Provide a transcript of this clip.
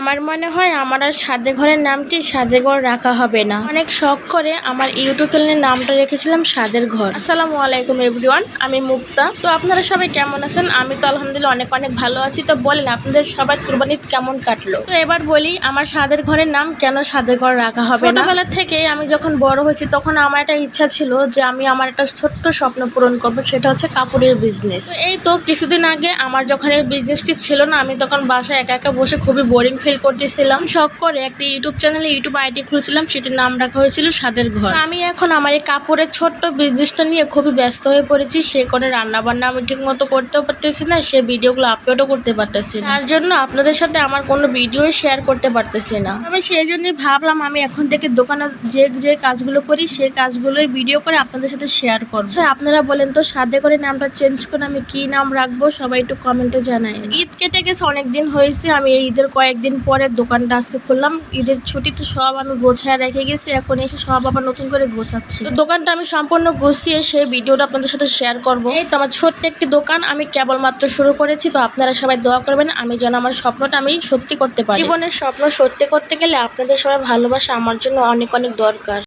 আমার মনে হয় আমার আর সাদে ঘরের নামটি সাদে ঘর রাখা হবে না। অনেক শখ করে আমার ইউটিউব চ্যানেলের নামটা রেখেছিলাম সাদের ঘর। আসসালামু আলাইকুম এভরিওয়ান, আমি মুক্তা। তো আপনারা সবাই কেমন আছেন? আমি তো আলহামদুলিল্লাহ অনেক অনেক ভালো আছি। তো বলেন আপনাদের সবার কুরবানি কেমন কাটলো? তো এবার বলি আমার সাদের ঘরের নাম কেন সাদের ঘর রাখা হবে না। ছোটবেলা থেকে আমি যখন বড় হয়েছি তখন আমার একটা ইচ্ছা ছিল যে আমি আমার একটা ছোট্ট স্বপ্ন পূরণ করবো, সেটা হচ্ছে কাপড়ের বিজনেস। এই তো কিছুদিন আগে আমার যখন এই বিজনেসটি ছিল না, আমি তখন বাসায় একা একা বসে খুবই বোরিং ফিল করতেছিলাম। শখ করে একটা ইউটিউব চ্যানেলে ইউটিউব আইডি খুলেছিলাম, সেটির নাম রাখা হয়েছিল সাদের ঘর। আমি এখন আমার এই কাপড়ের ছোট্ট বিজনেসটা নিয়ে খুবই ব্যস্ত হয়ে পড়েছি। সে করে রান্না বান্না আমি ঠিক মতো করতেও পারতেছি না, সে ভিডিওগুলো আপলোডও করতে পারতেছি না। তার জন্য আপনাদের সাথে আমার কোনো ভিডিও শেয়ার করতে পারতেছি না। আমি সেই জন্যই ভাবলাম আমি এখন থেকে দোকানে যে কাজগুলো করি সেই কাজগুলোর ভিডিও করে আপনাদের সাথে শেয়ার করবো। আপনারা বলেন তো সাদে করে নামটা চেঞ্জ করে আমি কি নাম রাখবো? সবাই একটু কমেন্টে জানাই। ঈদ কেটে গেছে, অনেকদিন হয়েছে। আমি এই ঈদের কয়েকদিন পরে দোকানটা আজকে খুললাম। ঈদের ছুটিতে সব আমি গোছায় রেখে গেছি, এখন এসে সব আবার নতুন করে গোছাচ্ছি। তো দোকানটা আমি সম্পূর্ণ গুছিয়ে সেই ভিডিওটা আপনাদের সাথে শেয়ার করবো। এই তো আমার ছোট্ট একটি দোকান, আমি কেবলমাত্র শুরু করেছি। তো আপনারা সবাই দোয়া করবেন আমি যেন আমার স্বপ্নটা আমি সত্যি করতে পারি। জীবনের স্বপ্ন সত্যি করতে গেলে আপনাদের সবাই ভালোবাসা আমার জন্য অনেক অনেক দরকার।